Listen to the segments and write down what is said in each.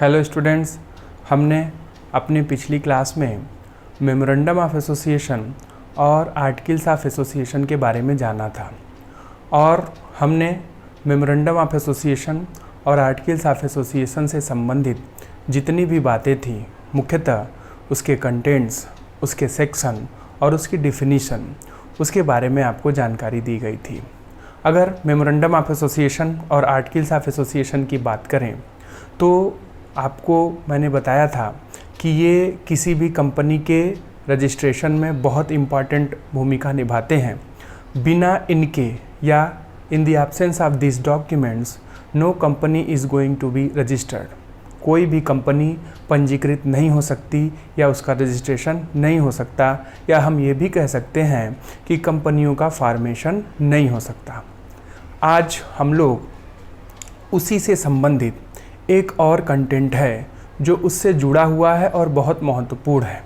Hello students, हमने अपनी पिछली क्लास में मेमोरेंडम ऑफ एसोसिएशन और आर्टिकल्स ऑफ एसोसिएशन के बारे में जाना था और हमने मेमोरेंडम ऑफ एसोसिएशन और आर्टिकल्स ऑफ एसोसिएशन से संबंधित जितनी भी बातें थी, मुख्यतः उसके कंटेंट्स, उसके सेक्शन और उसकी डिफिनीशन, उसके बारे में आपको जानकारी दी गई थी। अगर मेमोरेंडम ऑफ एसोसिएशन और आर्टिकल्स ऑफ एसोसिएशन की बात करें तो आपको मैंने बताया था कि ये किसी भी कंपनी के रजिस्ट्रेशन में बहुत इम्पॉर्टेंट भूमिका निभाते हैं। बिना इनके या in the absence of this documents no company is going to be registered. कोई भी कंपनी पंजीकृत नहीं हो सकती या उसका रजिस्ट्रेशन नहीं हो सकता, या हम ये भी कह सकते हैं कि कंपनियों का फॉर्मेशन नहीं हो सकता। आज हम लोग उसी से संबंधित एक और कंटेंट है जो उससे जुड़ा हुआ है और बहुत महत्वपूर्ण है।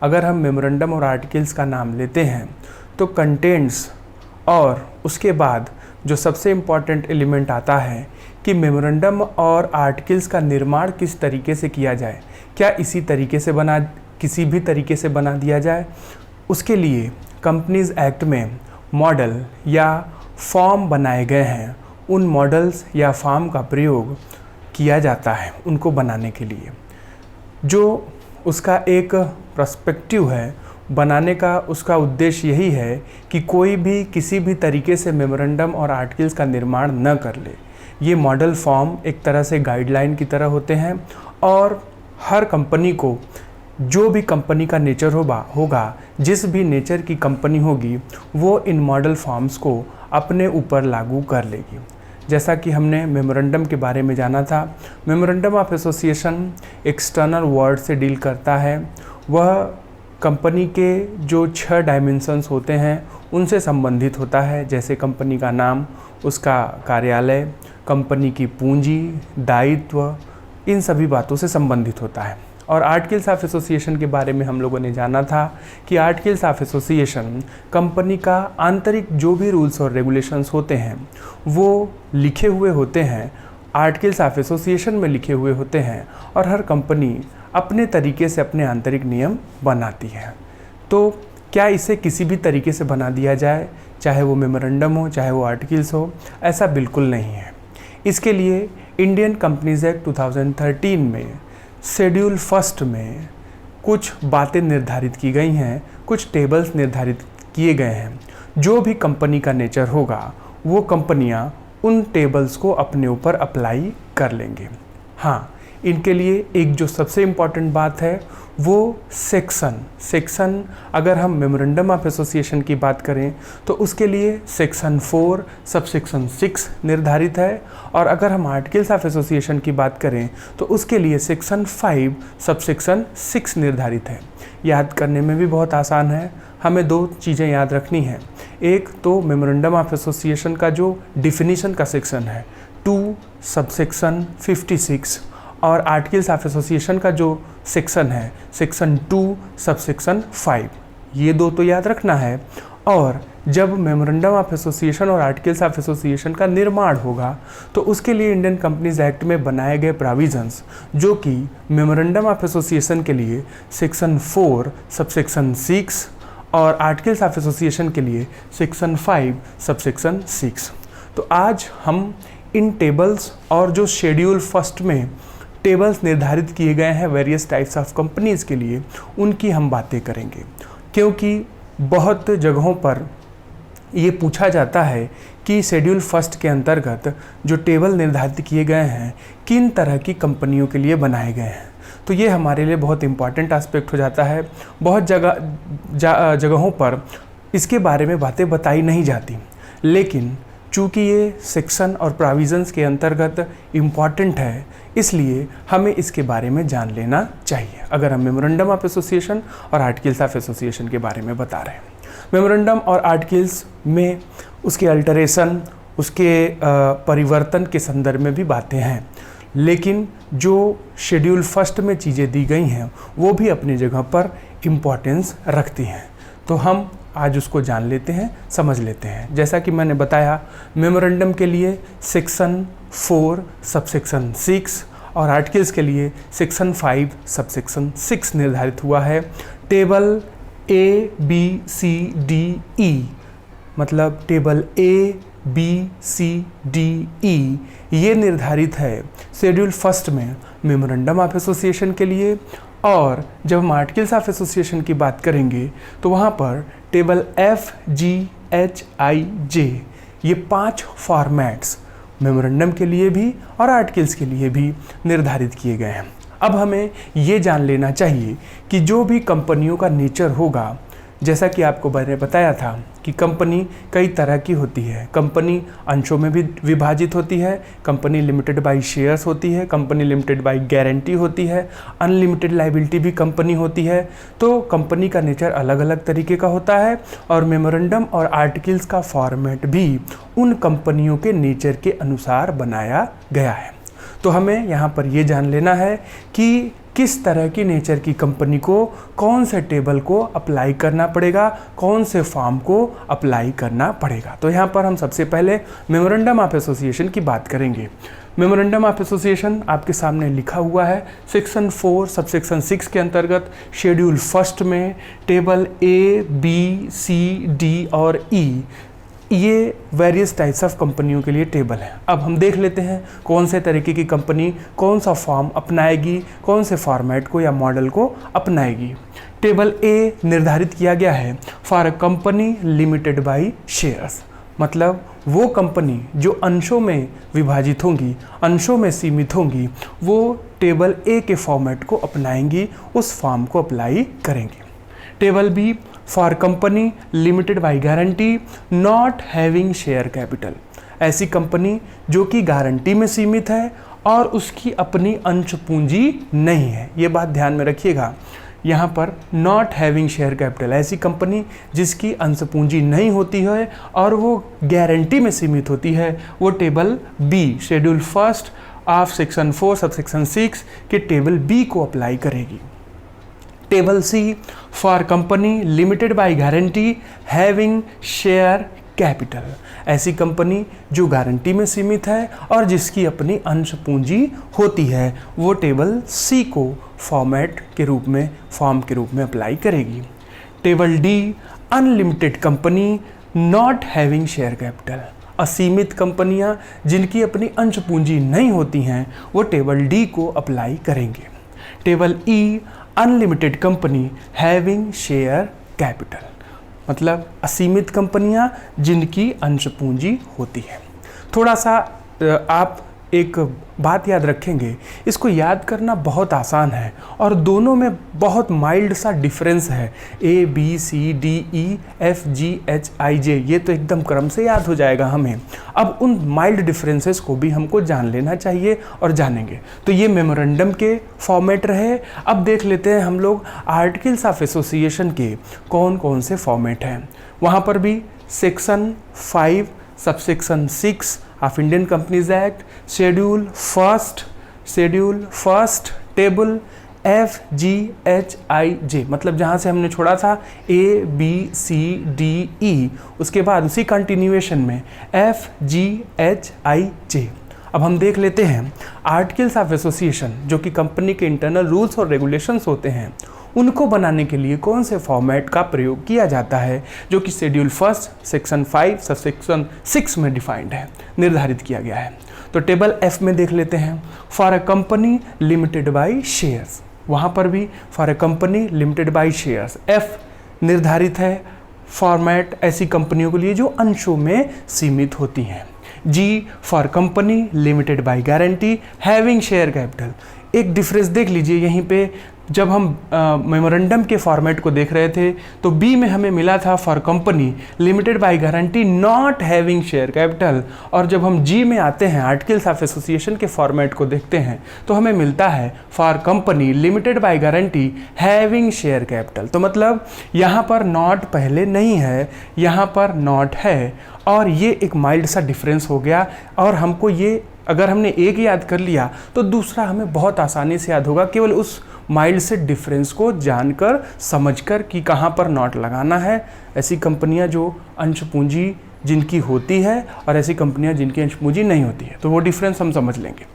अगर हम मेमोरेंडम और आर्टिकल्स का नाम लेते हैं तो कंटेंट्स और उसके बाद जो सबसे इम्पॉर्टेंट एलिमेंट आता है कि मेमोरेंडम और आर्टिकल्स का निर्माण किस तरीके से किया जाए, क्या किसी भी तरीके से बना दिया जाए। उसके लिए कंपनीज एक्ट में मॉडल या फॉर्म बनाए गए हैं। उन मॉडल्स या फॉर्म का प्रयोग किया जाता है उनको बनाने के लिए। जो उसका एक पर्सपेक्टिव है बनाने का, उसका उद्देश्य यही है कि कोई भी किसी भी तरीके से मेमोरेंडम और आर्टिकल्स का निर्माण न कर ले। ये मॉडल फॉर्म एक तरह से गाइडलाइन की तरह होते हैं और हर कंपनी को, जो भी कंपनी का नेचर होगा, जिस भी नेचर की कंपनी होगी, वो इन मॉडल फॉर्म्स को अपने ऊपर लागू कर लेगी। जैसा कि हमने मेमोरेंडम के बारे में जाना था, memorandum of association external word से डील करता है। वह कंपनी के जो 6 डायमेंशंस होते हैं उनसे संबंधित होता है, जैसे कंपनी का नाम, उसका कार्यालय, कंपनी की पूंजी, दायित्व, इन सभी बातों से संबंधित होता है। और आर्टिकल्स ऑफ एसोसिएशन के बारे में हम लोगों ने जाना था कि आर्टिकल्स ऑफ एसोसिएशन कंपनी का आंतरिक जो भी रूल्स और रेगुलेशंस होते हैं वो लिखे हुए होते हैं, आर्टिकल्स ऑफ एसोसिएशन में लिखे हुए होते हैं और हर कंपनी अपने तरीके से अपने आंतरिक नियम बनाती है। तो क्या इसे किसी भी तरीके से बना दिया जाए, चाहे वो मेमोरेंडम हो, चाहे वो आर्टिकल्स हो? ऐसा बिल्कुल नहीं है। इसके लिए इंडियन कंपनीज एक्ट 2013 में शेड्यूल फर्स्ट में कुछ बातें निर्धारित की गई हैं, कुछ टेबल्स निर्धारित किए गए हैं। जो भी कंपनी का नेचर होगा वो कंपनियां उन टेबल्स को अपने ऊपर अप्लाई कर लेंगे। हाँ, इनके लिए एक जो सबसे इम्पॉर्टेंट बात है वो सेक्शन अगर हम मेमोरेंडम ऑफ एसोसिएशन की बात करें तो उसके लिए सेक्शन 4 सबसेक्शन 6 निर्धारित है, और अगर हम आर्टिकल्स ऑफ एसोसिएशन की बात करें तो उसके लिए सेक्शन 5 सबसेक्शन 6 निर्धारित है। याद करने में भी बहुत आसान है। हमें 2 चीज़ें याद रखनी है। एक तो मेमोरेंडम ऑफ एसोसिएशन का जो डिफिनीशन का सेक्शन है 2 सबसेक्शन 56, और आर्टिकल्स ऑफ एसोसिएशन का जो सेक्शन है सेक्शन 2 सबसेक्शन 5, ये 2 तो याद रखना है। और जब मेमोरेंडम ऑफ एसोसिएशन और आर्टिकल्स ऑफ एसोसिएशन का निर्माण होगा तो उसके लिए इंडियन कंपनीज एक्ट में बनाए गए प्रोविजंस, जो कि मेमोरेंडम ऑफ एसोसिएशन के लिए सेक्शन 4 सबसेक्शन 6 और आर्टिकल्स ऑफ एसोसिएशन के लिए सेक्शन 5 सबसेक्शन 6। तो आज हम इन टेबल्स और जो शेड्यूल फर्स्ट में टेबल्स निर्धारित किए गए हैं वेरियस टाइप्स ऑफ कंपनीज़ के लिए, उनकी हम बातें करेंगे। क्योंकि बहुत जगहों पर ये पूछा जाता है कि शेड्यूल फर्स्ट के अंतर्गत जो टेबल निर्धारित किए गए हैं किन तरह की कंपनियों के लिए बनाए गए हैं, तो ये हमारे लिए बहुत इंपॉर्टेंट एस्पेक्ट हो जाता है। बहुत जगहों पर इसके बारे में बातें बताई नहीं जाती, लेकिन चूँकि ये सेक्शन और प्रोविजंस के अंतर्गत इम्पॉर्टेंट है, इसलिए हमें इसके बारे में जान लेना चाहिए अगर हम मेमोरेंडम ऑफ एसोसिएशन और आर्टिकल्स ऑफ एसोसिएशन के बारे में बता रहे हैं। मेमोरेंडम और आर्टिकल्स में उसके अल्टरेशन, उसके परिवर्तन के संदर्भ में भी बातें हैं, लेकिन जो शेड्यूल फर्स्ट में चीज़ें दी गई हैं वो भी अपनी जगह पर इम्पॉर्टेंस रखती हैं। तो हम आज उसको जान लेते हैं, समझ लेते हैं। जैसा कि मैंने बताया, मेमोरेंडम के लिए सेक्शन 4 सबसेक्शन 6 और आर्टिकल्स के लिए सेक्शन 5 सबसेक्शन 6 निर्धारित हुआ है। टेबल ABCDE मतलब टेबल ABCDE ये निर्धारित है शेड्यूल फर्स्ट में मेमोरेंडम ऑफ एसोसिएशन के लिए। और जब हम आर्टिकल्स ऑफ एसोसिएशन की बात करेंगे तो वहाँ पर टेबल FGHIJ ये 5 फॉर्मेट्स मेमोरेंडम के लिए भी और आर्टिकल्स के लिए भी निर्धारित किए गए हैं। अब हमें ये जान लेना चाहिए कि जो भी कंपनियों का नेचर होगा, जैसा कि आपको मैंने बताया था कि कंपनी कई तरह की होती है। कंपनी अंशों में भी विभाजित होती है, कंपनी लिमिटेड बाय शेयर्स होती है, कंपनी लिमिटेड बाय गारंटी होती है, अनलिमिटेड लायबिलिटी भी कंपनी होती है। तो कंपनी का नेचर अलग अलग तरीके का होता है और मेमोरेंडम और आर्टिकल्स का फॉर्मेट भी उन कंपनियों के नेचर के अनुसार बनाया गया है। तो हमें यहाँ पर ये जान लेना है कि किस तरह की नेचर की कंपनी को कौन से टेबल को अप्लाई करना पड़ेगा, कौन से फॉर्म को अप्लाई करना पड़ेगा। तो यहाँ पर हम सबसे पहले मेमोरेंडम ऑफ एसोसिएशन की बात करेंगे। मेमोरेंडम ऑफ एसोसिएशन आपके सामने लिखा हुआ है सेक्शन 4 सबसेक्शन 6 के अंतर्गत शेड्यूल फर्स्ट में टेबल ABCD और E ये वेरियस टाइप्स ऑफ कंपनियों के लिए टेबल है। अब हम देख लेते हैं कौन से तरीके की कंपनी कौन सा फॉर्म अपनाएगी, कौन से फॉर्मेट को या मॉडल को अपनाएगी। टेबल A निर्धारित किया गया है for a company limited by shares, मतलब वो कंपनी जो अंशों में विभाजित होंगी, अंशों में सीमित होंगी, वो टेबल A के फॉर्मेट को अपनाएंगी, उस फॉर्म को अप्लाई करेंगी। Table B for company limited by guarantee not having share capital, ऐसी कंपनी जो कि गारंटी में सीमित है और उसकी अपनी अंश पूंजी नहीं है। ये बात ध्यान में रखिएगा, यहाँ पर नॉट हैविंग शेयर कैपिटल, ऐसी कंपनी जिसकी अंश पूंजी नहीं होती है और वो गारंटी में सीमित होती है, वो table B schedule first of section 4 subsection 6 के टेबल B को अप्लाई करेगी। Table C for company limited by guarantee having share capital, ऐसी कंपनी जो गारंटी में सीमित है और जिसकी अपनी अंश पूंजी होती है, वो टेबल C को फॉर्मेट के रूप में फॉर्म के रूप में अप्लाई करेगी। Table D unlimited company not having share capital, असीमित कंपनियां जिनकी अपनी अंश पूंजी नहीं होती हैं, वो टेबल D को अप्लाई करेंगे। Table E unlimited company having share capital, मतलब असीमित कंपनियां जिनकी अंश पूंजी होती है। थोड़ा सा आप एक बात याद रखेंगे, इसको याद करना बहुत आसान है और दोनों में बहुत माइल्ड सा डिफरेंस है। ABCDEFGHIJ ये तो एकदम क्रम से याद हो जाएगा हमें। अब उन माइल्ड डिफरेंसेस को भी हमको जान लेना चाहिए और जानेंगे। तो ये मेमोरेंडम के फॉर्मेट रहे। अब देख लेते हैं हम लोग आर्टिकल्स ऑफ एसोसिएशन के कौन कौन से फॉर्मेट हैं। वहाँ पर भी section 5 subsection 6 of Indian companies act schedule first table FGHIJ, मतलब जहाँ से हमने छोड़ा था ABCDE, उसके बाद उसी कंटिन्यूएशन में FGHIJ। अब हम देख लेते हैं आर्टिकल्स ऑफ एसोसिएशन जो कि कंपनी के इंटरनल रूल्स और रेगुलेशंस होते हैं, उनको बनाने के लिए कौन से फॉर्मेट का प्रयोग किया जाता है, जो कि शेड्यूल फर्स्ट सेक्शन 5 सबसेक्शन 6 में डिफाइंड है, निर्धारित किया गया है। तो टेबल F में देख लेते हैं for a company limited by shares, वहाँ पर भी for a company limited by shares F निर्धारित है फॉर्मेट ऐसी कंपनियों के लिए जो अंशों में सीमित होती हैं। G for company limited by guarantee having share capital. एक डिफरेंस देख लीजिए यहीं पे, जब हम मेमोरेंडम के फॉर्मेट को देख रहे थे तो बी में हमें मिला था for company limited by guarantee not having share capital, और जब हम जी में आते हैं आर्टिकल्स ऑफ एसोसिएशन के फॉर्मेट को देखते हैं तो हमें मिलता है for company limited by guarantee having share capital. तो मतलब यहाँ पर नॉट पहले नहीं है, यहाँ पर नॉट है, और ये एक माइल्ड सा डिफरेंस हो गया। और हमको ये अगर हमने एक याद कर लिया तो दूसरा हमें बहुत आसानी से याद होगा, केवल उस माइल्ड से डिफरेंस को जानकर समझकर कि कहाँ पर नॉट लगाना है। ऐसी कंपनियां जो अंश पूंजी जिनकी होती है और ऐसी कंपनियां जिनकी अंश पूंजी नहीं होती है, तो वो डिफरेंस हम समझ लेंगे।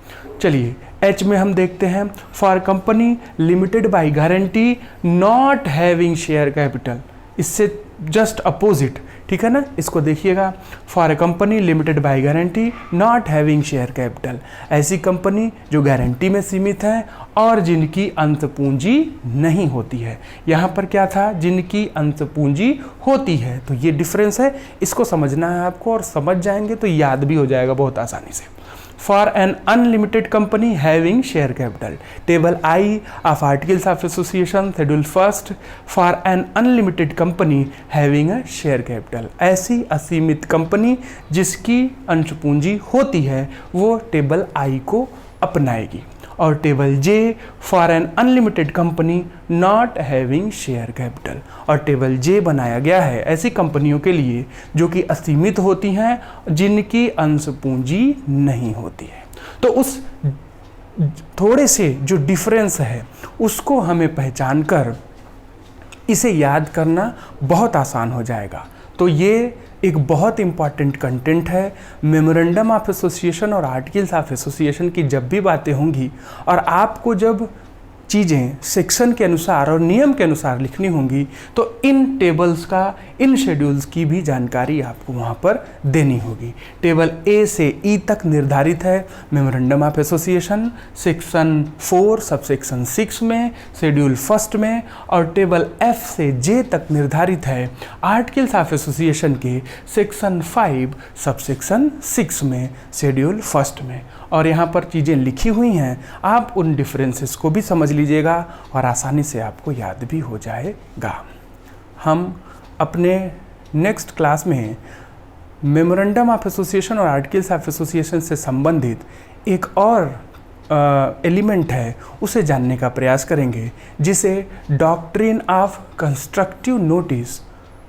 चलिए एच में हम देखते हैं for company limited by guarantee not having share capital, इससे जस्ट अपोजिट, ठीक है ना। इसको देखिएगा, for a company limited by guarantee not having share capital, ऐसी कंपनी जो गारंटी में सीमित है और जिनकी अंत पूंजी नहीं होती है। यहाँ पर क्या था, जिनकी अंत पूंजी होती है, तो ये डिफरेंस है, इसको समझना है आपको और समझ जाएंगे तो याद भी हो जाएगा बहुत आसानी से। For an unlimited company having share capital, table I of Articles of Association schedule 1st, for an unlimited company having a share capital, ऐसी असीमित कंपनी जिसकी अंश पूंजी होती है वो टेबल I को अपनाएगी। और table J for an unlimited company not having share capital, और टेबल J बनाया गया है ऐसी कंपनियों के लिए जो कि असीमित होती हैं, जिनकी अंश पूंजी नहीं होती है। तो उस थोड़े से जो डिफरेंस है उसको हमें पहचान कर इसे याद करना बहुत आसान हो जाएगा। तो ये एक बहुत इंपॉर्टेंट कंटेंट है। मेमोरेंडम ऑफ एसोसिएशन और आर्टिकल्स ऑफ एसोसिएशन की जब भी बातें होंगी और आपको जब चीज़ें सेक्शन के अनुसार और नियम के अनुसार लिखनी होंगी तो इन टेबल्स का, इन शेड्यूल्स की भी जानकारी आपको वहाँ पर देनी होगी। टेबल ए से ई तक निर्धारित है memorandum of association section 4 subsection 6 में, शेड्यूल 1 में, और टेबल एफ से जे तक निर्धारित है आर्टिकल्स ऑफ एसोसिएशन के सेक्शन 5 सबसेक्शन 6 में, शेड्यूल 1 में। और यहाँ पर चीज़ें लिखी हुई हैं, आप उन डिफरेंसेस को भी समझ लीजिएगा और आसानी से आपको याद भी हो जाएगा। हम अपने नेक्स्ट क्लास में मेमोरेंडम ऑफ एसोसिएशन और आर्टिकल्स ऑफ एसोसिएशन से संबंधित एक और एलिमेंट है उसे जानने का प्रयास करेंगे, जिसे doctrine of constructive notice,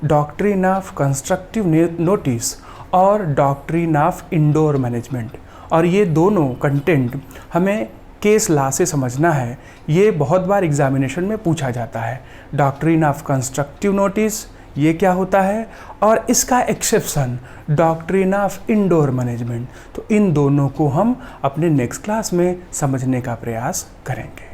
doctrine of constructive notice और डॉक्ट्रिन ऑफ इंडोर मैनेजमेंट। और ये दोनों कंटेंट हमें केस लॉ से समझना है, ये बहुत बार एग्जामिनेशन में पूछा जाता है। डॉक्ट्रिन ऑफ कंस्ट्रक्टिव नोटिस ये क्या होता है और इसका exception doctrine of indoor management. तो इन दोनों को हम अपने नेक्स्ट क्लास में समझने का प्रयास करेंगे।